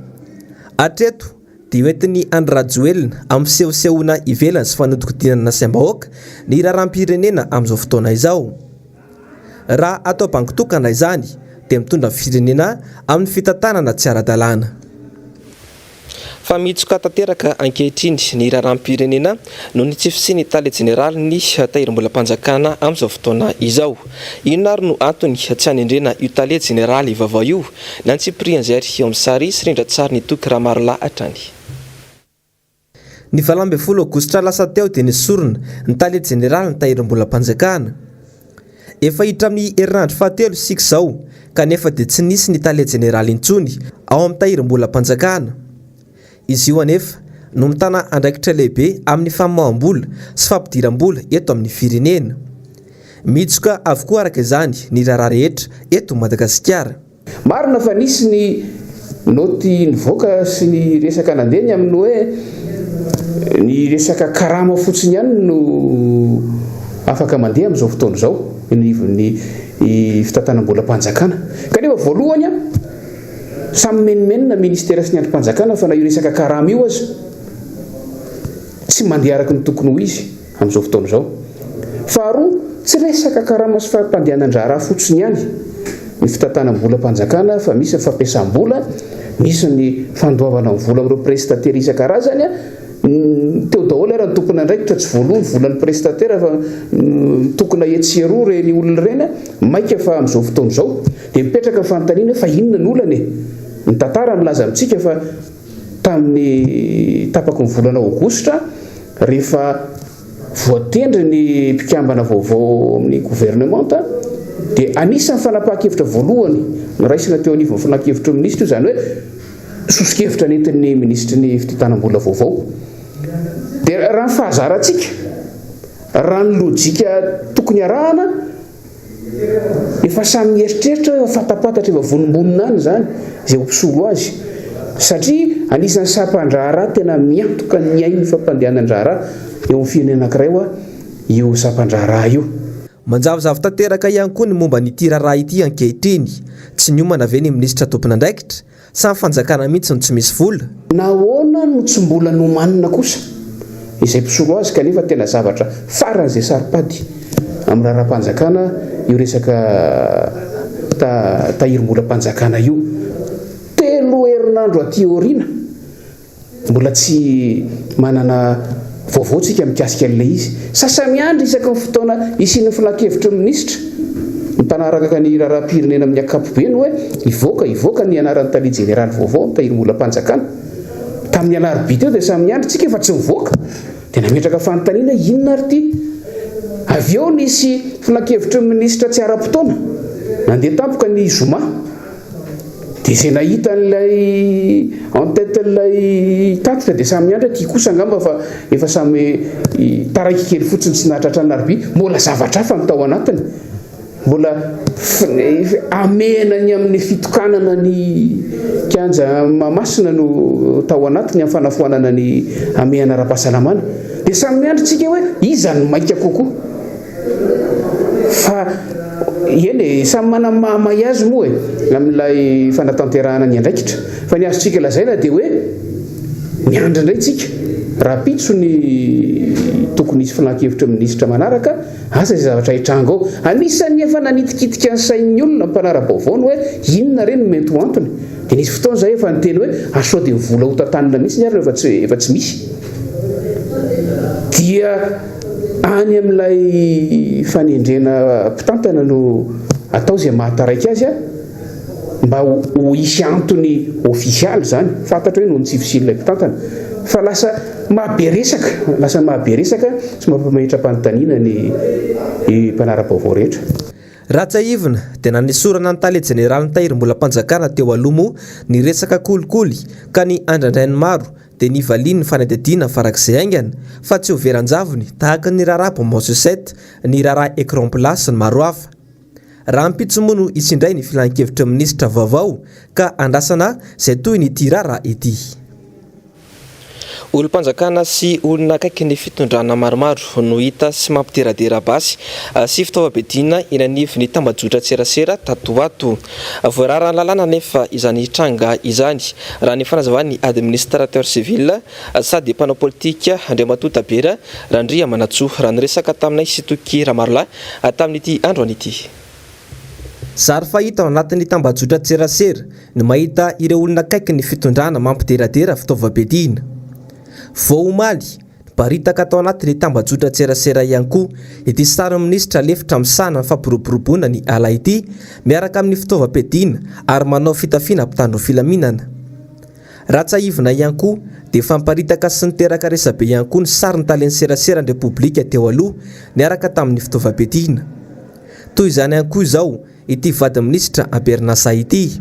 Hatreto dia hoentin'ny Andry Rajoelina amin'ny sehosehoana ivelany sy fanodikodinana nasem-bahoaka ny raharam-pirenena amin'izao fotoana izao. Raha atao bangitokana izany dia mitondra firenena amin'ny fitantanana tsy ara-dalàna. Fa mitsoka tanteraka ankehitriny ny raharam-pirenena noho ny tsy fisian'ny tale jeneraly ny tahirim-bolam-panjakana amin'izao fotoana izao. Inona ary no antony tsy hanendrena io tale jeneraly vaovao io ny antsiprian'izay eo amin'ny sary sy rindra-tsary ny Toky Ramarolahy hatrany. Ny 12 Aogositra lasa teo dia nisorona ny tale jeneraly ny tahirim-bolam-panjakana. Efa hiditra amin'ny herinandro fahatelo isika izao kanefa dia tsy nisy ny tale jeneraly intsony ao amin'ny tahirim-bolam-panjakana. Izy io anefa no mitana andraikitra lehibe amin'ny famoaham-bola sy fampidiram-bola eto amin'ny firenena. mitsoka avokoa araka izany ny raharaha rehetra eto Madagasikara. Marina fa nisy ny noty nivoaka sy ny resaka nandeny amin'ny hoe ny resaka karama fotsiny ihany no afaka mandeha amin'izao fotoana izao ny fitantanam-bolam-panjakana. Kanefa voalohany samy menimenina ministera sy ny androm-panjakana fa na io resaka karama io aza tsy mandeha araka ny tokony ho izy amin'izao fotoana izao. Faharoa, tsy resaka karama sy fampandehanan-draharaha fotsiny ihany ny fitantanam-bolam-panjakana fa misy ny fampiasam-bola, misy ny fandoavana amin'ny vola amin'ireo prestataira isan-karazany. Teo daholo raha tokony andraikitra tsy voalohany volan'ny prestataira fa tokony hetseroa reny olona ireny maika fa amin'izao fotoana izao dia mipetraka fanontaniana fa inona ny olany ny tantara milaza amintsika fa tamin'ny tapaky ny volana aogositra rehefa voatendry ny mpikambana vaovao amin'ny gouvernementa dia anisan'ny fanapahan-kevitra voalohany raisina teo anivon'ny fanapahan-kevitra minisitra io zany hoe sosokevitra nentin'ny ministry ny fitantanam-bola vaovao. Dia raha ny fahazarantsika raha ny lojika tokony arahana efa samy mieritreritra fatapatatra efa vonimbonina any zany izay hompisolo azy satria anisan'ny sapan-draharaha tena miantoka ny ainy fampandehanan-draharaha eo amin'ny firenena anankiray io sapan-draharaha io. Manjavozavo tanteraka ihany koa ny momba n'ity raharaha ity ankehitriny tsy niomana ve ny minisitra tompon'andraikitra samy fanjakana mihitsy no tsy misy vola. Nahoana no tsy mbola nomanina kosa izay mpisolo azy kanefa tena zavatra faran'izay saripady amin'ny raharaha-panjakana io resaka tahirim-bolam-panjakana io. Telo herinandro aty aoriana mbola tsy manana vaovaotsika mikasika an'ilay izy. Sasamiandry isaka ny fotoana isian'ny filan-kevitra minisitra mpanaraka ny raharaha-pirenena amin'ny ankapobeny hoe ivoaka ny anaran'ny tali jeneraly vaovao tahirim-bolam-panjakana. Tamin'ny alarobia teo dia samy andry tsika efa tsy mivoaka dia nametraka fanontaniana inona ary ity. Avy eo nisy filan-kevitra minisitra tsy ara-potoana nandeha tampoka ny zoma dia izay nahita n'ilay en tête n'ilay tatitra dia samy andry ity kosa angamba fa efa samy taraiky kely fotsiny tsy nahatratra ny larobia mbola zavatra hafa mitao anatiny mbola amenany amin'ny fitokanana ny kianja mamasina no tao anatiny amin'ny fanafoanana ny amehana ara-pahasalamana dia samy andry tsika hoe iza ny maika kokoa fa eny samy manana mahamay azy moa amin'ilay fanatanterahana ny andraikitra fa ny azontsika lazaina dia hoe miandry indray tsika raha pitso ny tokony isy filan-kevitra minisitra manaraka asa izay zavatra hitrango ao anisan'ny efa nanitikitika ny sain'ny olona mpanara-baovaony hoe inona reny mety ho antony dia nisy fotoana izay efa niteny hoe aso dia vola ho tantanina mihitsy ny ary efa tsy misy dia any amin'ilay fanendrena mpitantana no atao izay mahataraiky azy mba ho isy antony ofisialy zany fantatra hoe noho ny tsy fisian'ilay mpitantana fa lasa mahabe resaka sy mampamahitra mpanontaniana ny mpanara-baovao rehetra. Ratsaivina dia nanesorana ny tale jeneraly ny tahirim-bolam-panjakana teo alomo ny resaka kolikoly ka ny andrandrainy maro dia nivaliany ny fanadihadiana farak'izay aingana fa tsy ho veran-javony tahaka ny raharaha promotion 7 ny raharaha écran plat sy ny maro hafa. Raha mpitsomono isindray ny filan-kevitra minisitra vaovao ka andrasana izay toy ny ity raharaha ity. Olom-panjakana sy olona akaiky ny fitondrana maromaro no hita sy mampiteradera basy sy fitaovam-piadiana eny anivon'ny tambajotra tserasera tatoato. Voarara ny lalàna nefa izany tranga izany raha ny fanazavany administrateur civil sady mpanao politika Andriamatoa Tabera Randria Manatsoa raha niresaka taminay Sitoky Ramarolahy tamin'ity andro an'ity. Sary fahita ao anatin'ny tambajotra tserasera ny mahita ireo olona akaiky ny fitondrana mampiteradera fitaovam-piadiana. Vao omaly baritaka atao anatin'ny tambajotra tserasera ihany koa ity sary minisitra lefitra misana fampiroboroboana ny ala ity miaraka amin'ny fitaovam-piadiana ary manao fitafiana mpitandro filaminana. Ratsaivina ihany koa dia famparitaka sy niteraka resabe ihany koa ny sary ny talen'ny serasera ny repoblika teo aloha niaraka tamin'ny fitaovam-piadiana. Toy izany ihany koa izao ity vady minisitra Bernasa ity.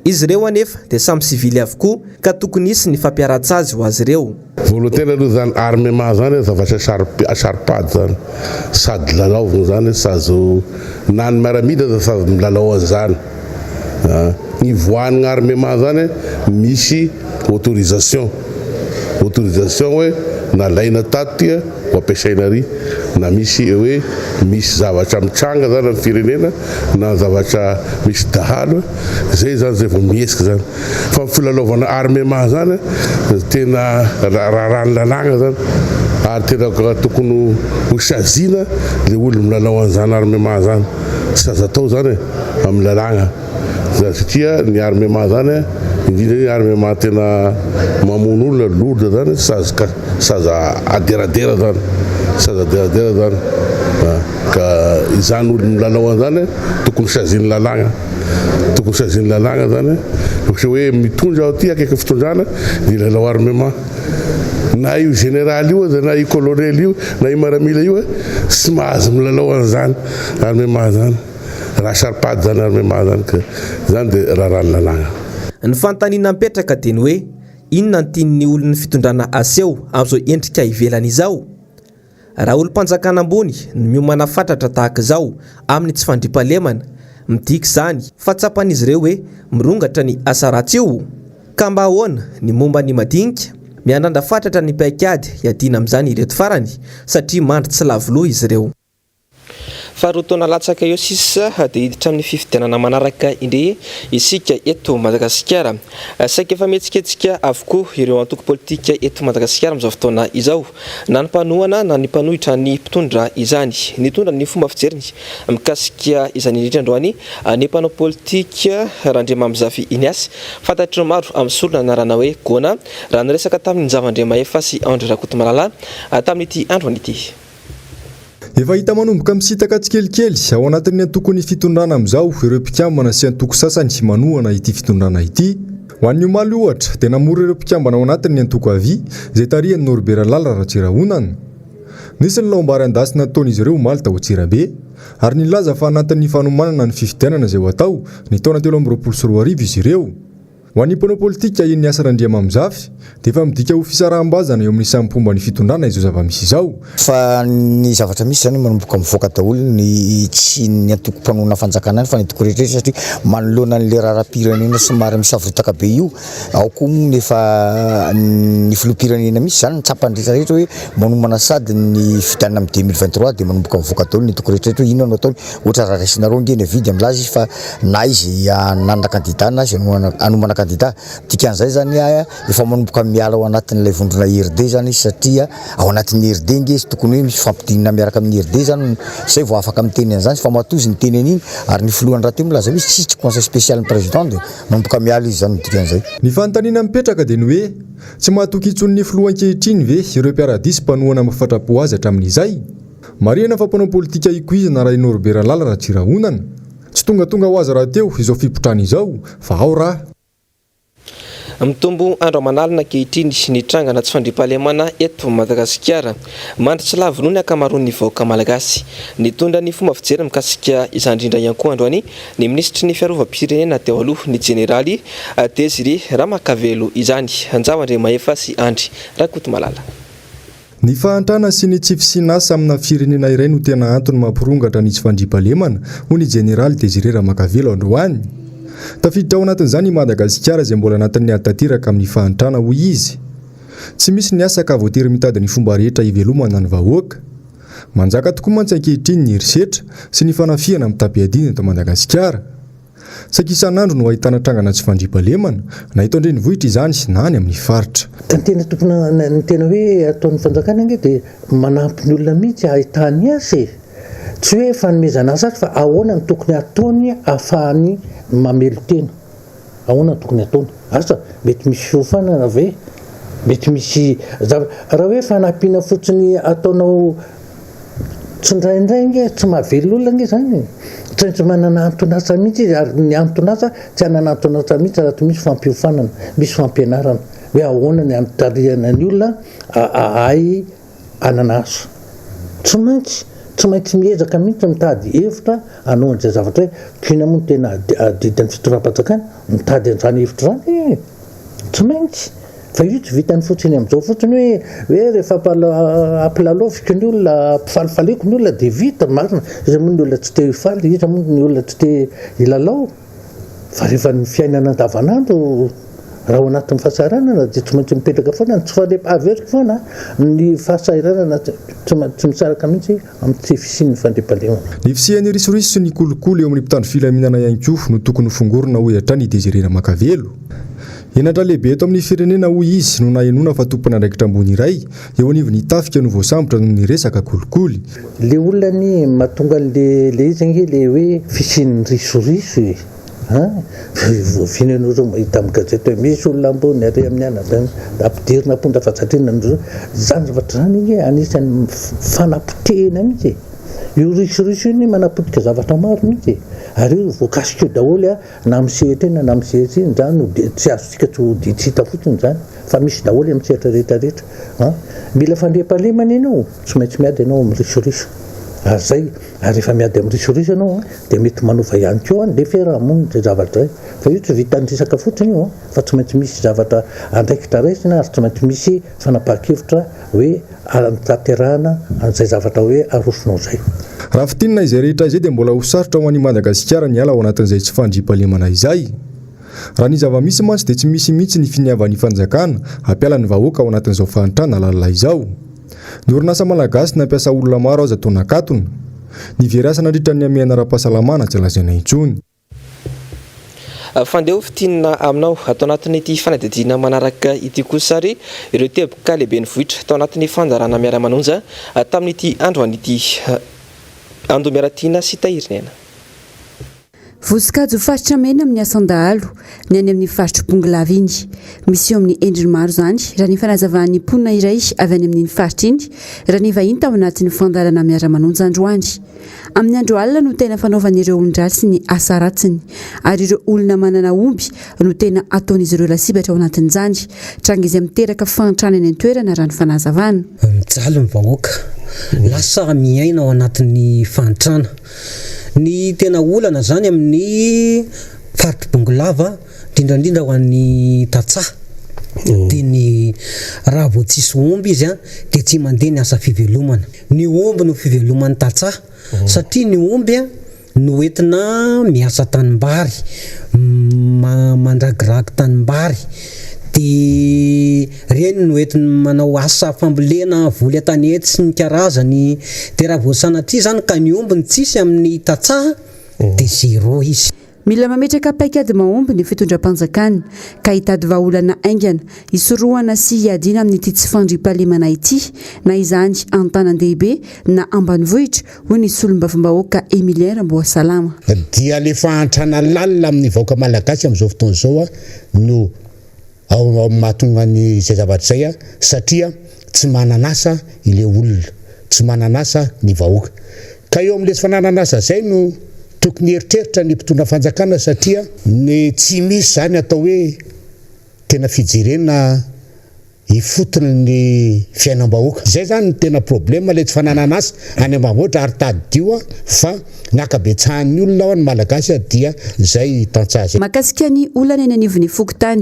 Izy ireo anefa dia samy sivily avokoa ka tokony hisy ny fampiaratsy ho azy ireo. Voalohany aloha zany armement zany zavatra saripady zany sady lalaovina zany sady na ny miaramila sady milalao an'izany. Ny voanina armement zany misy autorisation hoe nalaina taty ho ampiasaina ary na misy hoe misy zavatra mitranga zany amin'ny firenena na zavatra misy dahalo zay zany zay vao mihesika zany fa filalaovana armement zany tena raharahany lalàna zany ary tena tokony ho sazina le olo milalao an'izany armement zany tsy azo atao zany amin'ny lalàna satria ny armement zany indrindra ny armement tena mamono olona lourde zany saza aderadera zany ka izany olo milalao an'izany tokony saziny lalàna zany ohatra hoe mitondra ao ty akaiky fitondrana ny lalao armement na io général io na io colonel io na io maramila io tsy mahazo milalao an'izany armement zany raha saripady zany armement zany ka zany dia raharahany lalàna. Ny fanontaniana mipetraka dia ny hoe inona ny tian'ny olon'ny fitondrana aseho amin'izao endrika ivelany izao. Raha olom-panjakana ambony no miomana fatratra tahaka izao amin'ny tsy fandriampahalemana, midika izany fa tsapan'izy ireo hoe mirongatra ny asa ratsy io. Ka mba ahoana ny momba ny madinika miandrandra fatratra ny paikady hiadiana amin'izany ireto farany satria mandry tsy lavoloha izy ireo. Faharoa taona latsaka eo sisa dia hiditra amin'ny fifidianana manaraka indray isika eto Madagasikara. Saika efa mihetsiketsika avokoa ireo antoko politika eto Madagasikara amin'izao fotoana izao, na ny mpanohana na ny mpanohitra ny mpitondra izany. Nitondra ny fomba fijeriny mikasika izany indrindra androany ny mpanao politika Randriama Mbs fantatro maro amin'ny solona anarana hoe Gona raha niresaka tamin'ny Zavandriama efa sy Andry Rakotomalala tamin'ity androany ity. Efa hita manomboka misitaka tsikelikely ao anatin'ny antokony fitondrana amin'izao ireo mpikambana sy antoko sasany manohana ity fitondrana ity. Ho an'ny omaly ohatra dia namory ireo mpikambana ao anatin'ny antoko avy izay tarihan'ny Norbert Lala Ratsirahonana. Nisy ny laombary andasina nataon'izy ireo omaly tao Antsirabe ary nilaza fa anatin'ny fanomanana ny fifidianana izay ho atao ny taona 2024 izy ireo. Ho an'ny mpanao politika iny asa Randriama Mbs dia efa midika ho fisaraham-bazana eo amin'ny sampomba ny fitondrana izao zava-misy izao. Fa ny zavatra misy zany manomboka mivoaka daholo ny tsy ny antoko mpanona fanjakana fa ny antoko rehetra satria manoloana an'le raharam-pirenena somary misavotaka be io ao koa nefa ny filoham-pirenena misy zany tsapany rehetrarehetra hoe manomana sady ny fidanana amin'ny 2023 dia manomboka mivoaka daholo ny antoko rehetrarehetra hoe inona no ataony ohatra raha raisinareo ngeny vidy amin'lazy izy fa na izy nanana kandida na izy anomana kandida dikan'izay zany efa manomboka miala ao anatin'ilay vondrona RD zany satria ao anatin'ny RD nge izy tokony hoe misy fampidinina miaraka amin'ny RD zany zay vao afaka miteny an'izany fa matozy ny teny an'iny ary ny filohany raha teo milaza hoe tsisy conseil spécial président dia manomboka miala izy zany dikan'izay. Ny fanontaniana mipetraka dia ny hoe tsy mahatoky itson'ny filohan-kehitriny ve ireo mpiara-disy mpanohana mahafatrapo azy hatramin'izay. Marihana fa mpanao politika ikoizana raha Norbert Lala Ratsirahonana tsy tonga ho azy raha teo izao fipotrana izao fa ao raha. Mitombo andro manalina kehitriny ny trangana tsy fandriampahalemana eto Madagasikara. Mandry tsy lavy noho ny akamaroan'ny vahoaka malagasy. Nitondra ny fomba fijery mikasika izany indrindra ihany koa androany ny ministry ny fiarovam-pirenena teo aloha ny jeneraly Desiré Ramakavelo izany Zavandriama efa sy Andry Rakotomalala. Ny fahantrana sy ny tsy fisinasa amina firenena iray no tena antony mampirongatra ny tsy fandriampahalemana ho ny jeneraly Desiré Ramakavelo androany. Tafiditra ao anatin'izany i Madagasikara izay mbola anatin'ny atatiraka amin'ny fahantrana hoy izy. Tsy misy ny asa ka voatery mitady ny fomba rehetra hivelomana ny vahoaka. Manjaka tokoa mantsy ankehitriny ny herisetra sy ny fanafiana amin'ny tabiadina eto Madagasikara. Saika isan'andro no ahitana trangana tsy fandriampahalemana na eto an-drenivohitra izany sy na any amin'ny faritra. Tena tompona ny tena hoe ataon'ny fanjakana nge dia manampy ny olona mihitsy ahitany asa. Tsy hoe fanomezana asa fa ahoana ny tokony ataony ahafahany mamelo tena. Ahoana ny tokony ataony. Asa mety misy fiofanana ve? Mety misy raha hoe fanampiana fotsiny ataonao tsy indraindray nge tsy mahavelo olona nge zany. Tsy manana antonasa mihitsy izy ary ny antonasa tsy hanana antonasa mihitsy raha misy fampiofanana, misy fampianarana hoe ahoana ny antarihana ny olona ahay anana asa. Tsy tsy maintsy miezaka mihitsy mitady hevitra anao an'izay zavatra hoe kina moa tena adidan'ny fitoram-panjakana mitady an'izany hevitra zany tsy maintsy fa io tsy vitany fotsiny amin'izao fotsiny hoe rehefa ampilaloviko ny olona mpifalifaleko ny olona dia vita marina iza moa ny olona tsy te hifaly iza moa ny olona tsy te hilalao fa rehefa ny fiainana andavanandro raha ao anatin'ny fahasahiranana dia tsy maintsy mipetraka foana tsy fanepahaveriko foana ny fahasahiranana tsy misaraka mihitsy amin'ny fisian'ny fandriam-pahalemana. Ny fisian'ny risoriso sy ny kolokolo eo amin'ny mpitandro filaminana ihany koa no tokony fongorona ho hatrany Désiré Makavelo. Enatra lehibe eto amin'ny firenena hoy izy no nahenona fa tompona andraikitra ambony iray eo anivon'ny tafika no voasambotra noho ny resaka kolikoly. Le olona ny mahatonga le izy ange le hoe fisian'ny risoriso voavinanao zao mahita amin'ny gazety hoe misy olona ambony ary amin'ny anadany ampidirina ampondra fahasatrina zany zavatra zany inge anisan'ny fanapotehana mihitsy io risoriso iny manapotika zavatra maro mihitsy ary io voakasika io daholo na misehatra eny na misehatra iny zany tsy azontsika tsy hita fotsiny zany fa misy daholo amin'ny sehatra rehetrarehetra mila fandriam-pahalemana ianao tsy maintsy miady ianao amin'ny risoriso ary zay ary rehefa miady amin'ny risoriso ianao dia mety manova ihany koa le fiarahamonina zay zavatra zay fa io tsy vitany resaka fotsiny io fa tsy maintsy misy zavatra andraikitra raisina ary tsy maintsy misy fanapahan-kevitra hoe tanterahana an'izay zavatra hoe arosonao zay. Raha fitinina izay rehetra izay dia mbola ho sarotra ho an'i Madagasikara ny ala ao anatin'izay tsy fandriam-pahalemana izay. Raha ny zava-misy mantsy dia tsy misy mihitsy ny finiavan'ny fanjakana hampiala ny vahoaka ao anatin'izao fahantrana lalala izao. Ny orinasa malagasy nampiasa olona maro aza taona akatona. Ny veriasa nandritra ny amiana ara-pahasalamana tsy lazaina intsony. Fandeho fitinina aminao atao anatin'ity fanadihadiana manaraka ity kosa ary ireo teboka lehibe ny vohitra tao anatin'ny fandarana miara-manonja tamin'ity andro an'ity andomiaratiana sy tahirina. Vosikajy ho faritra mena amin'ny asandahalo ny any amin'ny faritra Bongolavy iny. Misy eo amin'ny endriny maro zany raha ny fanazavahan'ny mponina iray avy any amin'ny faritra iny raha ny vahiny tao anatin'ny fandarana miara-manonja androany. Amin'ny andro alina no tena fanaovan'ireo olon-dratsy ny asa ratsiny ary ireo olona manana omby no tena ataon'izy ireo lasibatra ao anatin'izany tranga izy miteraka fantrana any an-toerana raha ny fanazavana. Mijaly ny vahoaka lasa miaina ao anatin'ny fantrana. Ny tena olana zany amin'ny faritra Bongolava indrindrandrindra ho an'ny Tatsaha dia ny raha vao tsisy omby izy dia tsy mandeha ny asa fivelomana. Ny omby no fiveloman'ny Tatsaha satria ny omby no entina miasa tanimbary mandragiragy tanimbary dia reny no entina manao asa fambolena voly an-tanety sy ny karazany dia raha vao sanatria zany ka ny omby ny tsisy amin'ny Tatsaha dia zéro izy. Mila mametraka paikady mahomby ny fitondram-panjakana ka hitady vahaolana aingana hisorohana sy hiadiana amin'ity tsy fandriam-pahalemana ity na izany an-tanan-dehibe na ambanivohitra hoy ny solombavam-bahoaka Emilien Ramboasalama. Dia le fahantrana lalina amin'ny vahoaka malagasy amin'izao fotoana izao no ao mahatonga ny izay zavatra zay satria tsy mananasa ile olona tsy mananasa ny vahoaka ka eo amin'ilay tsy fanananasa zay no tokony eritreritra ny mpitondra fanjakana satria ny tsy misy zany atao hoe tena fijerena hifotona ny fiainam-bahoaka zay zany ny tena problema le tsy fanananasa any ambavoatra ary tadio fa ny akabetsahan'ny olona ao any malagasy dia zay tantsazy. Makasika ny olana eny anivon'ny fokotany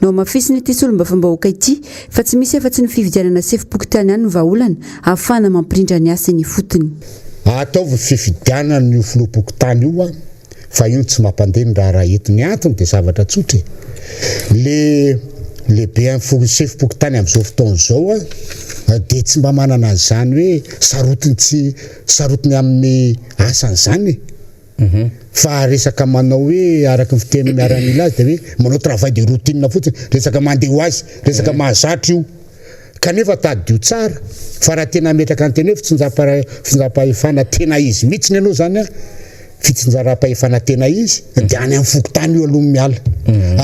no mafisiny ity solombavam-bahoaka ity fa tsy misy efa tsy ny fividianana sefim-pokotany any no vahaolana ahafahana mampirindra ny asa ny fotony. Ataovy fividianana ny filoam-pokotany io fa io tsy mampandeha ny raha entiny antony dia zavatra tsotra. Le be amin'ny sefim-pokotany amin'izao fotoana izao dia tsy mba manana an'izany hoe sarotiny amin'ny asany zany fa resaka manao hoe araka ny fiteny miaramila azy dia hoe manao travail de routine fotsiny resaka mandeha ho azy resaka mahazatra io kanefa tadio tsara fa raha tena metraka ny teny hoe fitsinjam-pahefana tena izy mihitsy ianao zany fitsinjaram-pahefana tena izy dia any amin'ny fokotany io aloha miala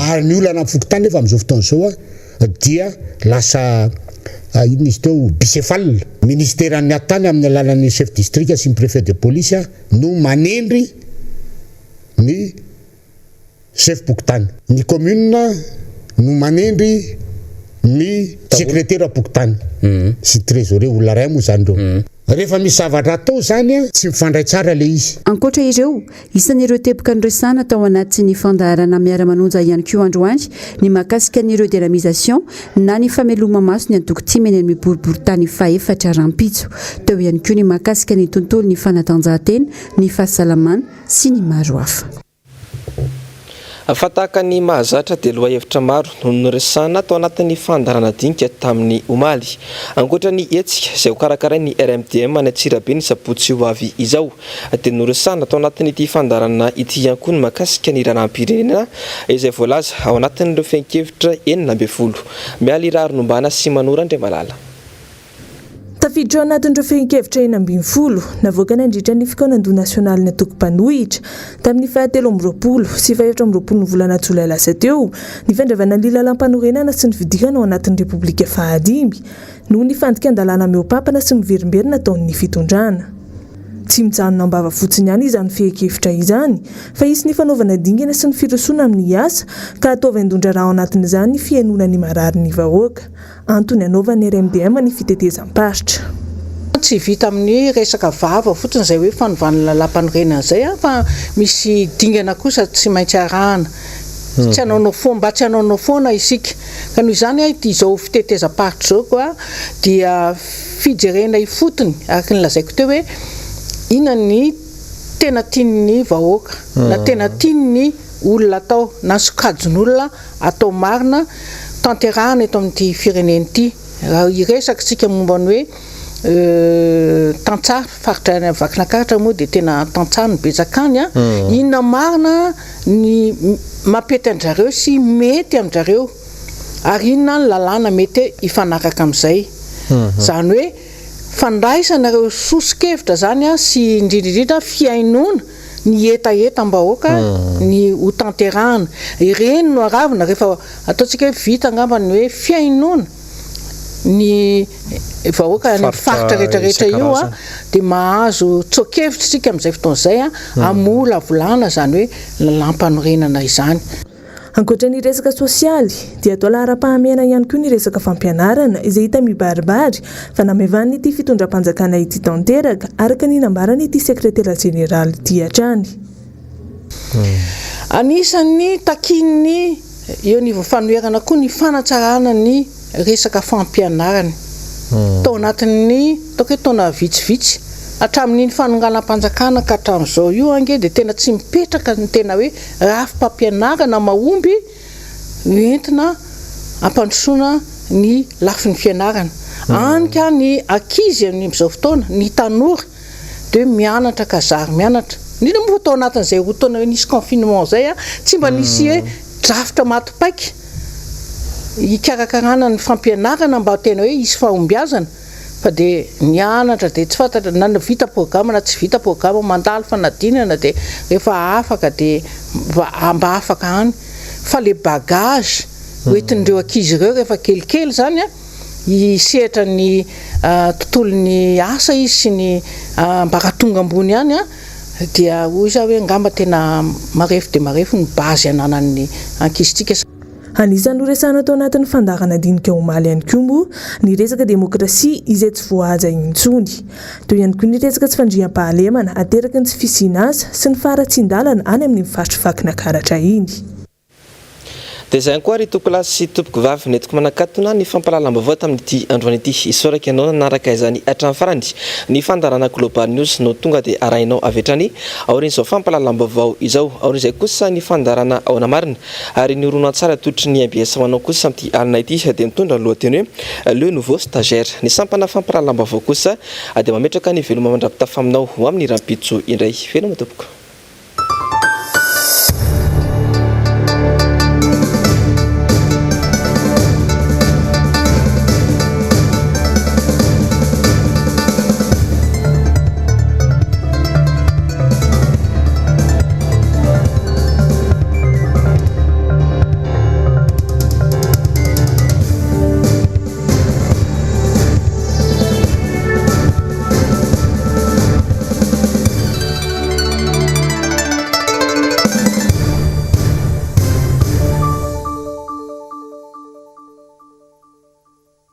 ary ny olana amin'ny fokotany nefa amin'izao fotoana izao dia lasa inona izy teo bicéphale. Ministeran'ny atany amin'ny alalan'ny chef district sy ny préfet de police no manendry ny chef pokotany, ny commune no manendry ny secrétaire pokotany sy trésorier olona ray moa zany reo rehefa misy zavatra atao zany a tsy mifandray tsara le izy. Ankoatra ireo, isan'ireo teboka andresana tao anaty ny fandaharana miara-manonja ihany koa androany ny mahakasika an'ireo dynamisation na ny fameloma maso ny antoko-timy eny amin'ny boriboritany faefatra rampitso, teo ihany koa ny mahakasika ny tontolo ny fanatanjahantena, ny fahasalamana sy ny maro hafa. Fataka ny mahazatra dia lohahevitra maro no noresana tao anatin'ny fandarana dinika tamin'ny omaly. Ankoatra ny hetsika izay ho karakaray ny RMDM any Antsirabe ny sabotsy ho avy izao dia noresana tao anatin'ity fandarana ity ihany koa ny mahakasika ny raharaham-pirenena izay voalaza ao anatin'ireo fenkevitra 12. Mialy rary nombana sy manora Andriamalala. Tafiditra ao anatin'ireo fenkevitra 12 navoaka nandritra ny fikanando nasionaly ny atoko-panohitra tamin'ny 13 sy 14 volana jolay lasa teo ny fandravana ny lalam-panorenana sy ny fidikana ao anatin'ny Repoblika Fahadimy noho ny fandikan-dalàna mihoampampana sy miverimberina taon'ny fitondrana. Tsy mijanona ambava fotsiny ihany izany fenkevitra izany fa isy ny fanaovana dingana sy ny firosoana amin'ny asa ka ataovy indondra raha ao anatin'izany ny fihainoana ny marary ny vahoaka. Antony anaovan'ny RMDM ny fitetezam-paritra. Tsy vita amin'ny resaka vava fotsiny izay hoe fanovana lalam-panorenana izay fa misy dingana kosa tsy maintsy arahana. Tsy hanaonao foana mba tsy hanaonao foana isika. Ka noho izany izao fitetezam-paritra izao koa dia fijerena ifotony araka ny lazaiko teo hoe ina ny tena tian'ny vahoaka na tena tian'ny olona atao na sokajin'olona atao marina tanterahana eto amin'ity firenena ity. Raha iresaka tsika momba ny hoe tantsaha faritra vakinankaratra moa dia tena tantsaha ny betsakany a inona marina ny mampety an-jareo sy mety amin'jareo ary inona ny lalàna mety ifanaraka amin'izay. Zany hoe fandraisanareo sosikevitra zany a sy indrindrindrindra fiainoana ny etaetam-bahoaka ny ho tanterahana. Ireny no aravina rehefa ataontsika hoe vita angamba ny hoe fiainoana ny vahoaka ny faritra rehetrarehetra io a dia mahazo tsokevitra tsika amin'izay fotoan'izay a amola volana zany hoe lalam-panorenana izany. Ankoatra ny resaka sosialy dia atao lahara-pahamehana ihany koa ny resaka fampianarana izay hita mibaribary fa namevana ity fitondram-panjakana ity tanteraka araka ny nambarany ity sekretera jeneraly ity hatrany. Anisan'ny takin'ny eo ny fanoherana koa ny fanatsarana ny resaka fampianarana tao anatin'ny taona vitsivitsy hatramin'ny fanonganam-panjakana ka hatramin'izao io ange dia tena tsy mipetraka ny tena hoe rafi-pampianarana mahomby entina ampandrosoana ny lafin'ny fianarana. Anika ny ankizy amin'izao fotoana ny tanora dia mianatra kazary mianatra. Indrindra moa tao anatin'izay fotoana hoe nisy confinement izay tsy mba nisy hoe drafitra matipaika hikarakarana ny fampianarana mba tena hoe hisy fahombiazana. Fa dia nianatra dia tsy fantatra na vita programme na tsy vita programme mandalo fanadinana dia rehefa afaka dia mba afaka any. Fa le bagage hoentin'ireo ankizy ireo rehefa kelikely zany a hisehatra ny tontolon'ny asa izy sy ny mbaratonga ambony ihany a dia hoy izy hoe angamba tena marefo dia marefo ny bazy ananan'ny ankizytsika. Anisany noresana tao anatin'ny fandarana dinika omaly ihany koa moa ny resaka demokrasia izay tsy voahaja intsony. Toy ihany koa ny resaka tsy fandriam-pahalemana ateraka ny tsy fisiana azy sy ny faratsin-dalana any amin'ny faritry vakinankaratra iny. Dia izay koa ry tokolasy sy tompoko vavy netiko manakatona ny fampalalam-baovao tamin'ity androany ity isoraka ianao nanaraka izany hatramin'ny farany ny fandarana global news no tonga dia arahinao avy hatrany aorin'izao fampalalam-baovao izao aorin'izay kosa ny fandarana ao namarina ary ny orono tsara totry ny MBS manao kosa amin'ity alina ity dia mitondra lohateny hoe le nouveau stagiaire ny sampana fampalalam-baovao kosa dia mametraka ny veloma mandrapitafa aminao ho amin'ny rampitso indray veloma tompoko.